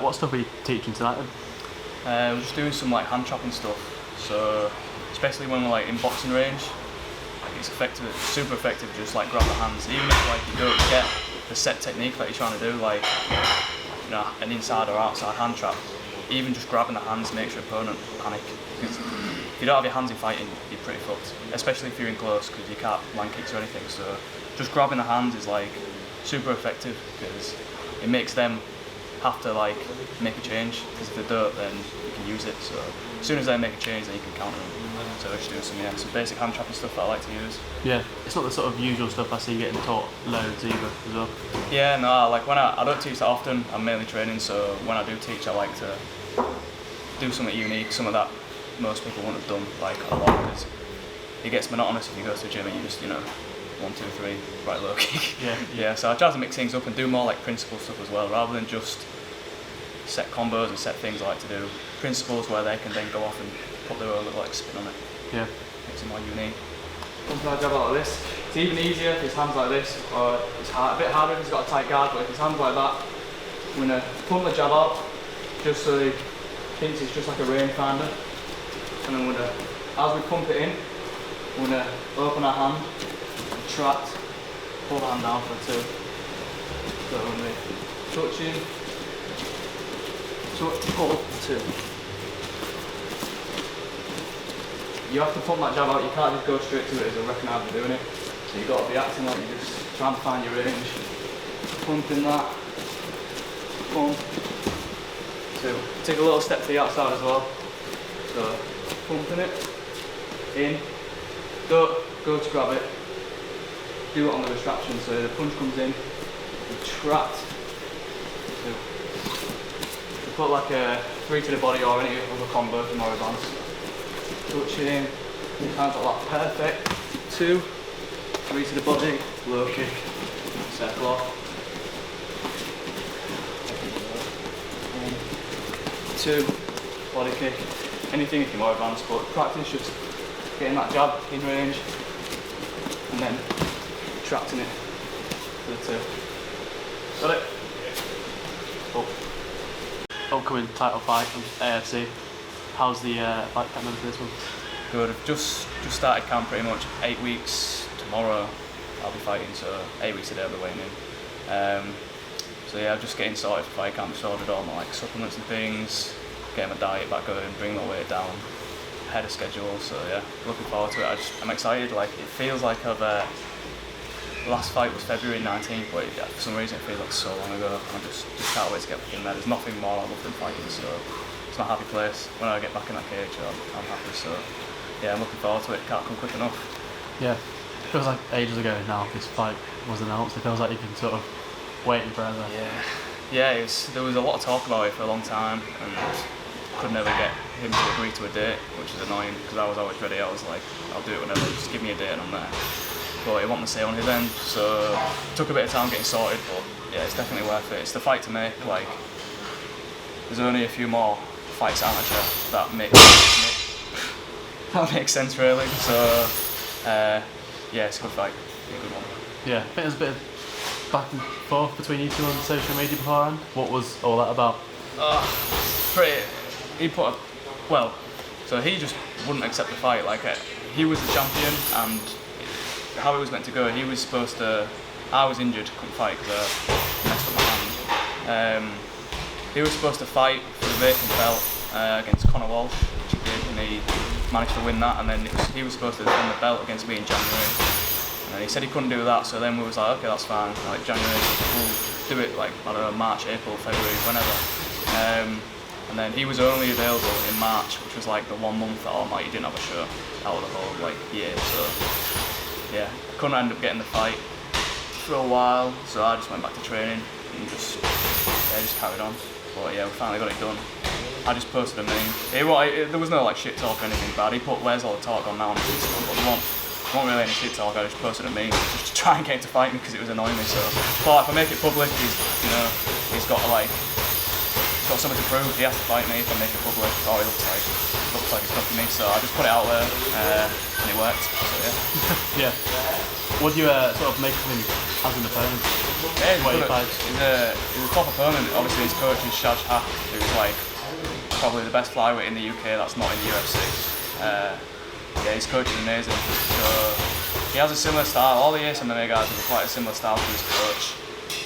what stuff are you teaching tonight then? We're just doing some like hand chopping stuff. So especially when we're like in boxing range, like it's effective, it's super effective. Just like grab the hands, even if like you don't get the set technique that you're trying to do, like an inside or outside hand trap. Even just grabbing the hands makes your opponent panic. Because if you don't have your hands in fighting, you're pretty fucked. Especially if you're in close, because you can't land kicks or anything. So just grabbing the hands is like super effective because it makes them have to like make a change. Because if they don't, then you can use it. So as soon as they make a change, then you can counter them. So just doing some basic hand trapping stuff that I like to use. Yeah, it's not the sort of usual stuff I see getting taught loads either as well. Yeah, no, like when I don't teach that often, I'm mainly training, so when I do teach I like to do something unique, something that most people wouldn't have done like a lot, because it gets monotonous if you go to the gym and you just, 1, 2, 3, right low kick. Yeah, so I try to mix things up and do more like principle stuff as well, rather than just set combos and set things I like to do. Principles where they can then go off and put their own little like spin on it. Yeah. Makes it more unique. Sometimes I jab out like this. It's even easier if his hands like this, or it's a bit harder if he's got a tight guard, but if his hands like that, I'm going to pump the jab out just so he thinks it's just like a rangefinder. And then as we pump it in, we're going to open our hand, retract, pull the hand down for a 2. So when we touching, touch, pull, 2. You have to pump that jab out, you can't just go straight to it as you'll recognise you're doing it. So you've got to be acting like you're just trying to find your range. Pumping that, pump, 2. Take a little step to the outside as well. So pumping it, in, don't go to grab it, do it on the retraction, so the punch comes in, retract, 2. You put like a 3 to the body or any other combo for more advanced. Touching, hands like that, perfect. 2, 3 to the body, low kick, circle off. 2, body kick. Anything if you're more advanced, but practice just getting that jab in range and then retracting it for the 2. Got it? Cool. Upcoming title fight from AFC. How's the fight coming for this one? Good. I've just started camp pretty much. 8 weeks tomorrow I'll be fighting, so 8 weeks today I'll be weighing in. So yeah, I'm just getting sorted for fight camp, sorted all my like supplements and things, getting my diet back going, bring my weight down, ahead of schedule. So yeah, looking forward to it. I'm excited. Like it feels like the last fight was February 19th, but for some reason it feels like so long ago. I just can't wait to get back in there. There's nothing more I love than fighting, so it's my happy place. When I get back in that cage, I'm happy. So yeah, I'm looking forward to it. Can't come quick enough. Yeah, it feels like ages ago now this fight was announced. It feels like you've been sort of waiting forever. Yeah. There was a lot of talk about it for a long time, and could never get him to agree to a date, which is annoying because I was always ready. I was like, I'll do it whenever. Just give me a date and I'm there. But it wasn't the same on his end, so it took a bit of time getting sorted. But yeah, it's definitely worth it. It's the fight to make. Like, there's only a few more fights amateur that makes sense really. So yeah, it's a good fight. It's a good one. Yeah, I think there's a bit of back and forth between you two on social media beforehand. What was all that about? So he just wouldn't accept the fight. Like he was the champion, and how it was meant to go, he was supposed to. I was injured, couldn't fight because I messed up my hand. He was supposed to fight for the vacant belt against Conor Walsh, which he did, and he managed to win that. And then he was supposed to defend the belt against me in January. And he said he couldn't do that, so then we was like, okay, that's fine. Like January, we'll do it like, I don't know, March, April, February, whenever. And then he was only available in March, which was like the 1 month that he didn't have a show out of the whole like year. So yeah, couldn't end up getting the fight for a while, so I just went back to training and just carried on. But yeah, we finally got it done. I just posted a meme. There was no like shit talk or anything bad. He put "Where's all the talk" on now, but there wasn't really any shit talk. I just posted a meme just to try and get him to fight me because it was annoying me. So, but if I make it public, he's got to like got something to prove. He has to fight me if I make it public. Oh, he looks like he's cooking me. So I just put it out there, and it worked. So yeah. Yeah. What do you sort of make of him as an opponent? Yeah, What he fights? he's a top opponent. Obviously, his coach is Shaj Haq, who's like probably the best flyweight in the UK that's not in the UFC. Yeah, his coach is amazing. So he has a similar style. All the Ace MMA guys have quite a similar style to his coach,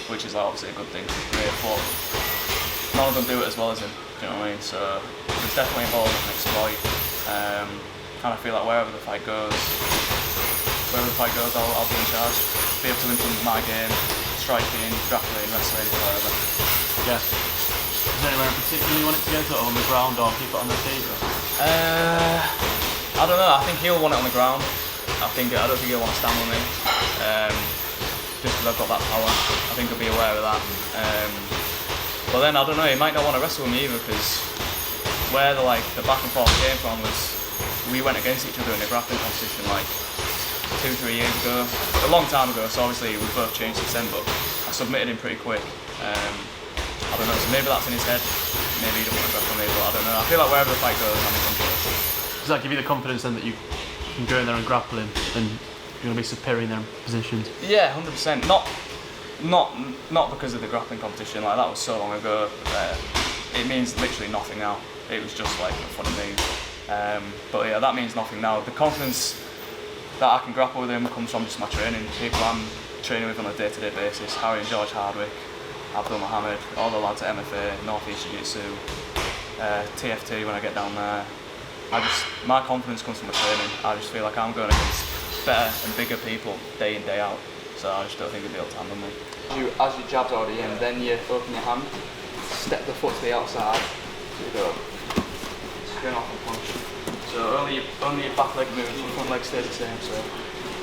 which is like, obviously a good thing. Great, but none of them do it as well as him. Do you know what I mean? So he's definitely involved in an exploit. And I feel like wherever the fight goes, I'll be in charge. Be able to implement my game, striking, grappling, wrestling, whatever. Yeah. Is there anywhere in particular you want it to go to, or on the ground, or keep it on the feet? Or? I don't know. I think he'll want it on the ground. I don't think he'll want to stand on me. Just because I've got that power. I think he'll be aware of that. But then I don't know. He might not want to wrestle with me either, because where the back and forth came from was we went against each other in a grappling competition like 2-3 years ago, a long time ago. So obviously we've both changed since then. But I submitted him pretty quick. I don't know. So maybe that's in his head. Maybe he don't want to grapple me, but I don't know. I feel like wherever the fight goes, I'm in control. Does that give you the confidence then that you can go in there and grapple him, and you're going to be superior in their positions? Yeah, 100%. Not because of the grappling competition. Like that was so long ago. It means literally nothing now. It was just like a funny move. But yeah, that means nothing now. The confidence that I can grapple with him comes from just my training. People I'm training with on a day-to-day basis. Harry and George Hardwick, Abdul Mohammed, all the lads at MFA, North East Jiu-Jitsu, TFT when I get down there. My confidence comes from my training. I just feel like I'm going against better and bigger people day in, day out. So I just don't think they'll be able to handle me. As your jab's already in, then you open your hand, step the foot to the outside, so you go spin off and punch. So only your back leg moves, your front leg stays the same. So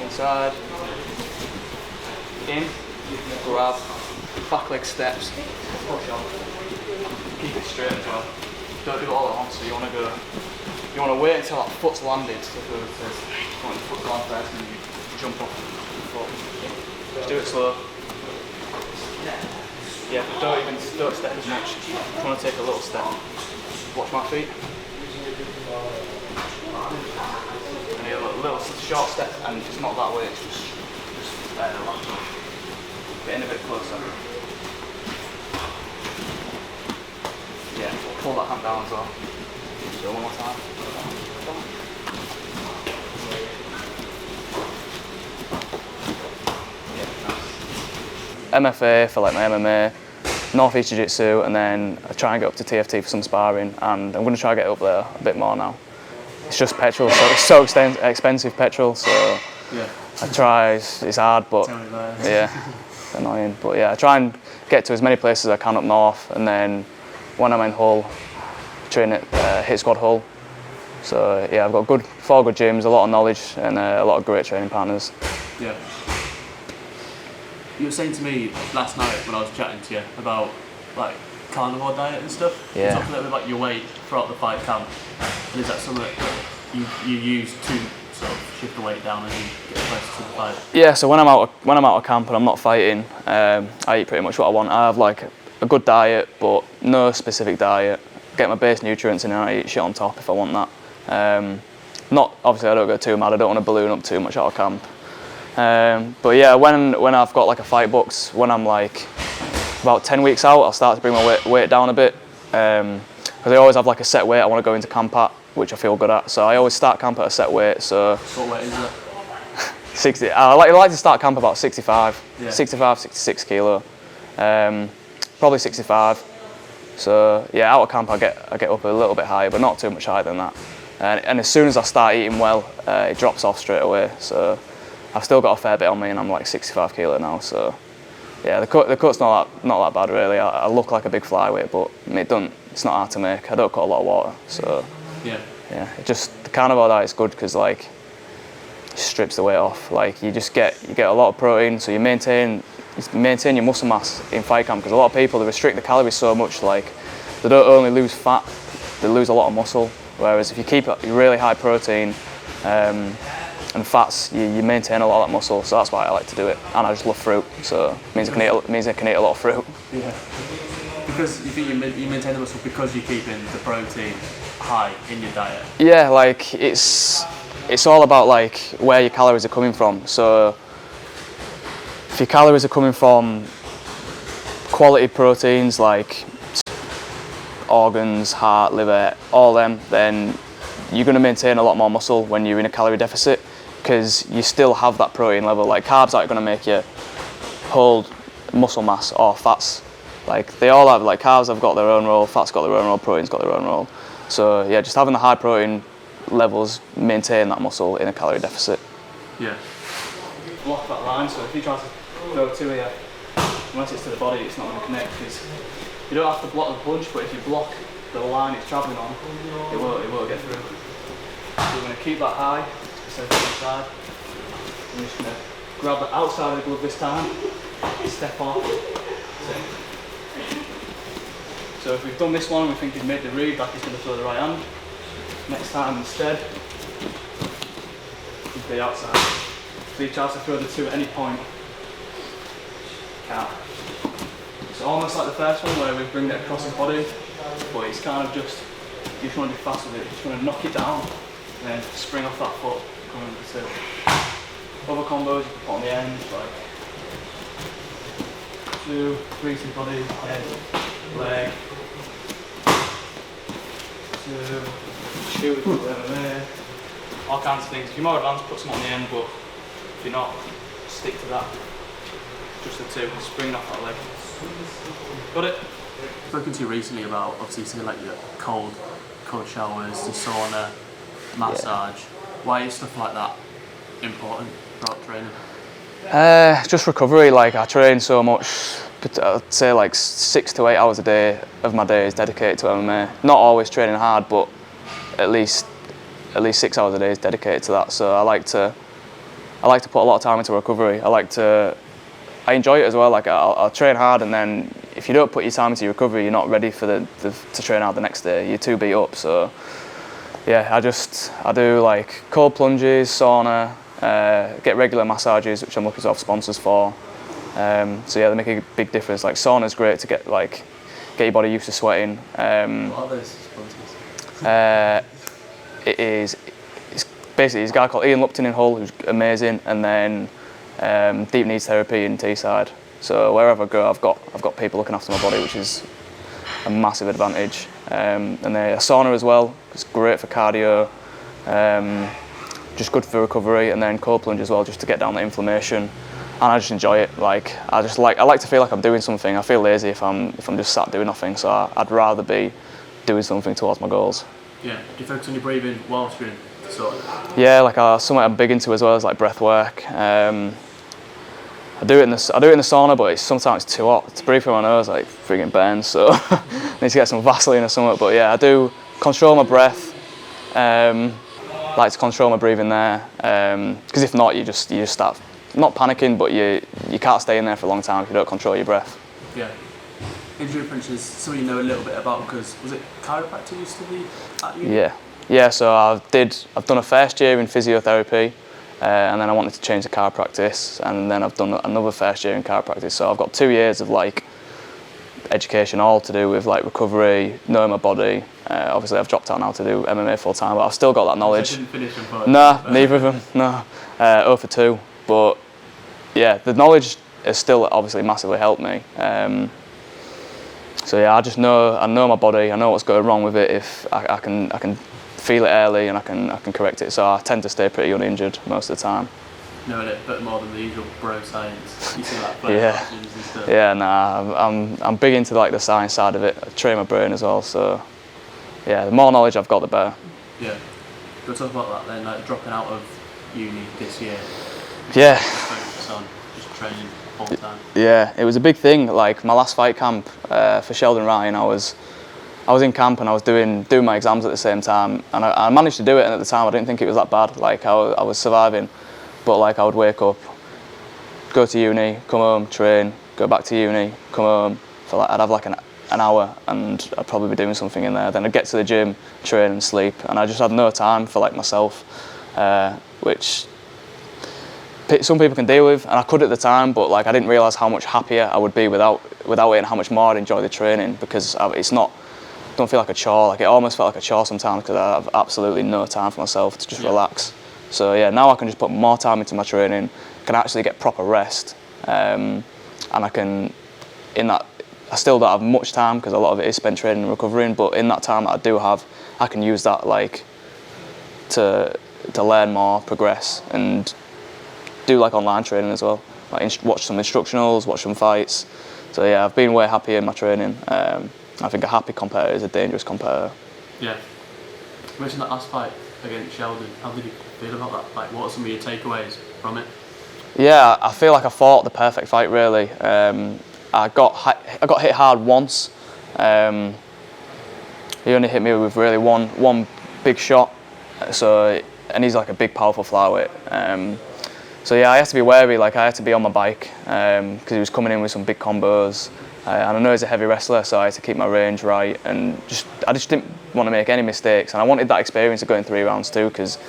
inside, in, grab, back leg steps, push on. Keep it straight as well. Don't do it all at once. So you want to wait until that foot's landed. So you want the foot to land first and you jump off the foot. Just do it slow. Yeah, but don't step as much. Just want to take a little step. Watch my feet. And a little short step, and it's not that way. It's just lateral. Getting a bit closer. Yeah, pull that hand down as well. So one more time. Yeah, nice. MFA for like my MMA, North East Jiu-Jitsu, and then I try and get up to TFT for some sparring, and I'm going to try and get up there a bit more now. It's just petrol, so it's so expensive petrol, so Yeah. I try, it's hard, but yeah, it's annoying. But yeah, I try and get to as many places as I can up north, and then when I'm in Hull, train at Hit Squad Hull. So yeah, I've got four good gyms, a lot of knowledge, and a lot of great training partners. Yeah. You were saying to me last night when I was chatting to you about like carnivore diet and stuff. Yeah. Talk a little bit about your weight throughout the fight camp. And is that something that you use to sort of shift the weight down and get closer to the fight? Yeah. So when I'm out of camp and I'm not fighting, I eat pretty much what I want. I have like a good diet, but no specific diet. Get my base nutrients and then I eat shit on top if I want that. Not obviously I don't go too mad. I don't want to balloon up too much out of camp. But yeah, when I've got like a fight box, when I'm like about 10 weeks out, I'll start to bring my weight down a bit. Because I always have like a set weight I want to go into camp at, which I feel good at. So I always start camp at a set weight. So What weight is it? 60. I like to start camp about 65, Yeah. 65, 66 kilo, probably 65. So yeah, out of camp I get up a little bit higher, but not too much higher than that. And as soon as I start eating well, it drops off straight away. So I've still got a fair bit on me, and I'm like 65 kilo now. So yeah, the cut's not that bad really. I look like a big flyweight, but it's not hard to make. I don't cut a lot of water, so Yeah. the carnivore diet is good because like it strips the weight off. Like you get a lot of protein, so you maintain your muscle mass in fight camp. Because a lot of people, they restrict the calories so much, like they don't only lose fat, they lose a lot of muscle. Whereas if you keep it really high protein and fats, you maintain a lot of that muscle. So that's why I like to do it. And I just love fruit, so it means I can eat a lot of fruit. Yeah. because you think you maintain the muscle because you're keeping the protein high in your diet? Yeah, like it's all about like where your calories are coming from. So if your calories are coming from quality proteins like organs, heart, liver, all them, then you're going to maintain a lot more muscle when you're in a calorie deficit, because you still have that protein level. Like carbs aren't going to make you hold muscle mass, or fats. Like they all have, like carbs have got their own role, fats got their own role, protein's got their own role. So yeah, just having the high protein levels maintain that muscle in a calorie deficit. Yeah. Block that line, so if you try to throw two here, unless it's to the body, it's not going to connect, because you don't have to block the punch, but if you block the line it's travelling on, it won't get through. So we're going to keep that high, instead of the inside. I'm just going to grab the outside of the glove this time, step off. So if we've done this one and we think he's made the read, back he's going to throw the right hand. Next time instead, is the outside. So he tries to throw the two at any point. Can't. It's almost like the first one where we bring it across his body, but it's kind of just, you just want to be fast with it, you just want to knock it down, and then spring off that foot, coming with the two. Other combos you can put on the end, like 2, 3 to the body, head, leg, 2, shoot, MMA, all kinds of things. If you're more advanced, put some on the end, but if you're not, stick to that. Just the two, springing off that leg. Got it? I've spoken to you recently about obviously say like your cold showers, the sauna, massage. Why is stuff like that important throughout training? Just recovery. Like I train so much, I'd say like 6 to 8 hours a day of my day is dedicated to MMA. Not always training hard, but at least 6 hours a day is dedicated to that. So I like to put a lot of time into recovery. I enjoy it as well. Like I'll train hard, and then if you don't put your time into your recovery, you're not ready for to train hard the next day. You're too beat up. So yeah, I do like cold plunges, sauna, get regular massages, which I'm looking to have sponsors for. So yeah, they make a big difference. Like sauna's great to get your body used to sweating. What are those sponsors? It's basically this guy called Ian Lupton in Hull, who's amazing, and then Deep Needs Therapy in Teesside. So wherever I go, I've got people looking after my body, which is a massive advantage. And then a sauna as well. It's great for cardio, just good for recovery. And then cold plunge as well, just to get down the inflammation. And I just enjoy it. Like I like to feel like I'm doing something. I feel lazy if I'm just sat doing nothing. So I'd rather be doing something towards my goals. Yeah. Do you focus on your breathing whilst you're in the sauna? Yeah, like something I'm big into as well is like breath work. I do it in the sauna, but sometimes it's too hot to breathe through my nose, like frigging burns. So I need to get some Vaseline or something. But yeah, I do control my breath. Like to control my breathing there, because if not, you just start not panicking, but you can't stay in there for a long time if you don't control your breath. Yeah. Injury prevention is something you know a little bit about, because was it chiropractor you studied at uni? Yeah. So I've done a first year in physiotherapy. And then I wanted to change to chiropractic, and then I've done another first year in chiropractic. So I've got 2 years of like education, all to do with like recovery, knowing my body. Obviously I've dropped out now to do MMA full time, but I've still got that knowledge. So I didn't finish them both. Nah, neither of them. No, 0 for 2. But yeah, the knowledge has still obviously massively helped me. So yeah, I know my body. I know what's going wrong with it. If I can feel it early, and I can correct it. So I tend to stay pretty uninjured most of the time. Knowing it a bit more than the usual bro science. You see like Yeah. and stuff. Yeah, I'm big into like the science side of it. I train my brain as well. So yeah, the more knowledge I've got, the better. Yeah. We'll talk about that then, like dropping out of uni this year. Yeah. Focus on just training all the time. Yeah, it was a big thing. Like my last fight camp for Sheldon Ryan, I was in camp and I was doing my exams at the same time, and I managed to do it. And at the time, I didn't think it was that bad. Like I was surviving, but like I would wake up, go to uni, come home, train, go back to uni, come home. For like I'd have like an hour, and I'd probably be doing something in there. Then I'd get to the gym, train, and sleep, and I just had no time for like myself, which some people can deal with, and I could at the time, but like I didn't realise how much happier I would be without it, and how much more I'd enjoy the training, because it's not, don't feel like a chore. Like it almost felt like a chore sometimes because I have absolutely no time for myself to just relax. So yeah, now I can just put more time into my training, can actually get proper rest, and I can, in that, I still don't have much time because a lot of it is spent training and recovering, but in that time that I do have, I can use that like to learn more, progress, and do like online training as well. Like watch some instructionals, watch some fights. So yeah, I've been way happier in my training. I think a happy competitor is a dangerous competitor. Yeah. You mentioned that last fight against Sheldon. How did you feel about that fight? What are some of your takeaways from it? Yeah, I feel like I fought the perfect fight really. I got hit hard once. He only hit me with really one big shot. So, and he's like a big, powerful flyweight. So yeah, I had to be wary. Like I had to be on my bike because he was coming in with some big combos. And I know he's a heavy wrestler, so I had to keep my range right. And I just didn't want to make any mistakes. And I wanted that experience of going 3 rounds too, because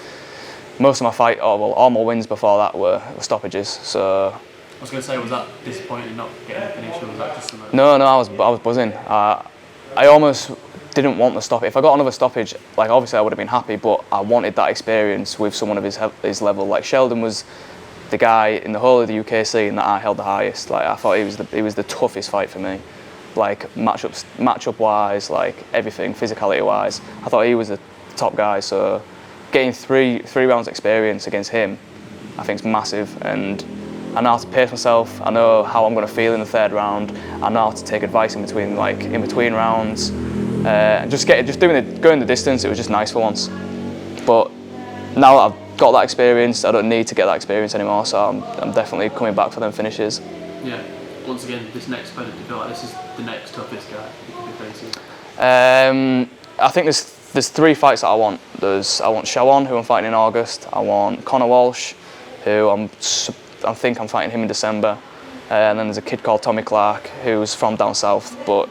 most of my fight, all my wins before that were stoppages. So. I was going to say, was that disappointing not getting a finish, or was that just something? No, I was buzzing. I almost didn't want the stoppage. If I got another stoppage, like obviously I would have been happy, but I wanted that experience with someone of his level. Like Sheldon was the guy in the whole of the UK scene that I held the highest. Like I thought he was the toughest fight for me. Like matchup wise, like everything, physicality wise. I thought he was the top guy. So getting three rounds experience against him, I think is massive. And I know how to pace myself. I know how I'm going to feel in the 3rd round. I know how to take advice in between rounds. And going the distance, it was just nice for once. But now that I've got that experience, I don't need to get that experience anymore. So I'm definitely coming back for them finishes. Yeah. Once again, this next opponent, do you feel like this is the next toughest guy you could be facing? I think there's 3 fights that I want. I want Shawon, who I'm fighting in August. I want Connor Walsh, who I think I'm fighting him in December. And then there's a kid called Tommy Clark, who's from down south. But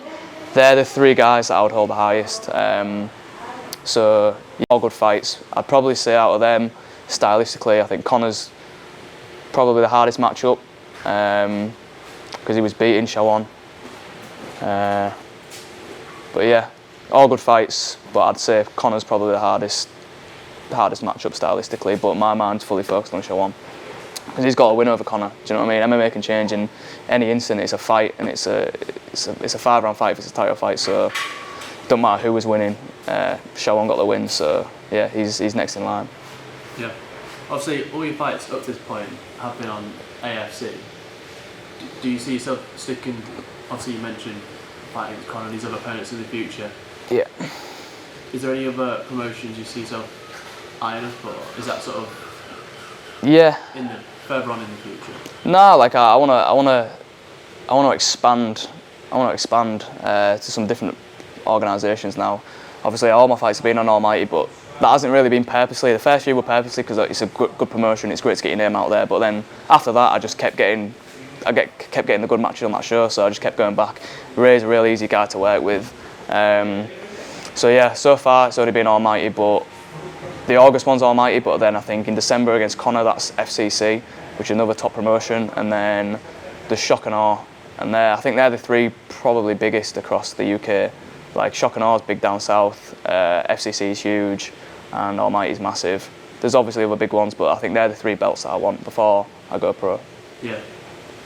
they're the 3 guys that I would hold the highest. So all good fights. I'd probably say out of them, stylistically, I think Connor's probably the hardest matchup because he was beating Shawon. But yeah, all good fights. But I'd say Connor's probably the hardest matchup stylistically. But my mind's fully focused on Shawon because he's got a win over Connor. Do you know what I mean? MMA can change in any instant. It's a fight, and it's a 5-round fight if it's a title fight. So it don't matter who was winning. Shawon got the win. So yeah, he's next in line. Yeah. Obviously, all your fights up to this point have been on AFC. Do you see yourself sticking? Obviously, you mentioned fighting Conor and these other opponents in the future. Yeah. Is there any other promotions you see yourself eyeing up, or is that sort of further on in the future? No, like I want to expand. I want to expand to some different organisations now. Obviously, all my fights have been on Almighty, but that hasn't really been purposely. The first few were purposely because it's a good promotion. It's great to get your name out there. But then after that, I just kept getting the good matches on that show. So I just kept going back. Ray's a real easy guy to work with. So yeah, so far it's only been Almighty, but the August one's Almighty. But then I think in December against Connor, that's FCC, which is another top promotion. And then there's Shock and Awe, and I think they're the 3 probably biggest across the UK. Like Shock and Awe's big down south, FCC is huge, and Almighty's massive. There's obviously other big ones, but I think they're the 3 belts that I want before I go pro. Yeah.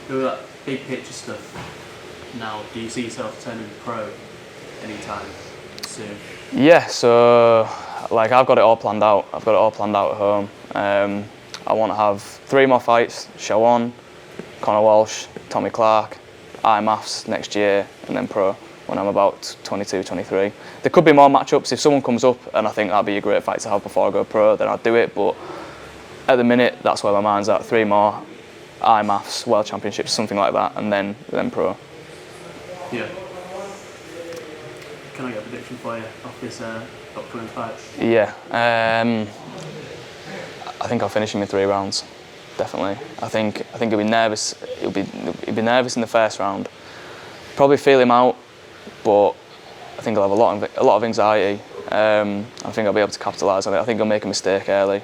With that big picture stuff now, do you see yourself turning pro anytime soon? Yeah, so like I've got it all planned out. I've got it all planned out at home. I want to have 3 more fights: Shawon, Connor Walsh, Tommy Clark, IMAFs next year, and then pro when I'm about 22, 23. There could be more matchups. If someone comes up and I think that'd be a great fight to have before I go pro, then I'd do it. But at the minute, that's where my mind's at. 3 more IMAFs, World Championships, something like that, and then pro. Yeah. Can I get a prediction for you off this upcoming fight? Yeah. I think I'll finish him in 3 rounds. Definitely. I think he'll be nervous. He'll be nervous in the first round. Probably feel him out, but I think I'll have a lot of anxiety. I think I'll be able to capitalise on it. I think I'll make a mistake early.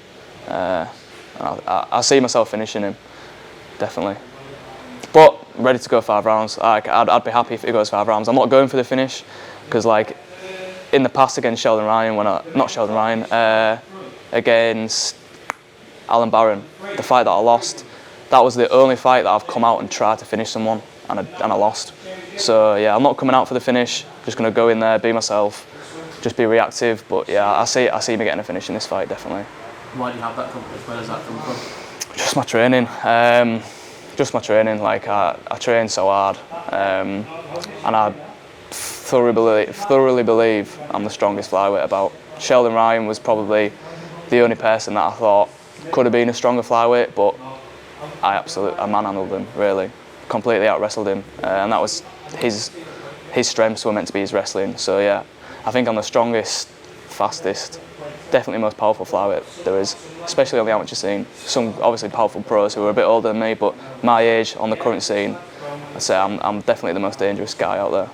And I see myself finishing him, definitely. But I'm ready to go 5 rounds. I'd be happy if it goes 5 rounds. I'm not going for the finish because, like, in the past against Sheldon Ryan, against Alan Barron, the fight that I lost, that was the only fight that I've come out and tried to finish someone, and I lost. So yeah, I'm not coming out for the finish. Just going to go in there, be myself, just be reactive. But yeah, I see me getting a finish in this fight, definitely. Why do you have that confidence? Where does that come from? Just my training. Like I train so hard, and I thoroughly believe I'm the strongest flyweight about. Sheldon Ryan was probably the only person that I thought could have been a stronger flyweight, but I manhandled him, really. Completely out-wrestled him, and that was his strengths were meant to be his wrestling. So yeah, I think I'm the strongest, fastest, definitely most powerful flyweight there is, especially on the amateur scene. Some obviously powerful pros who are a bit older than me, but my age on the current scene, I'd say I'm definitely the most dangerous guy out there.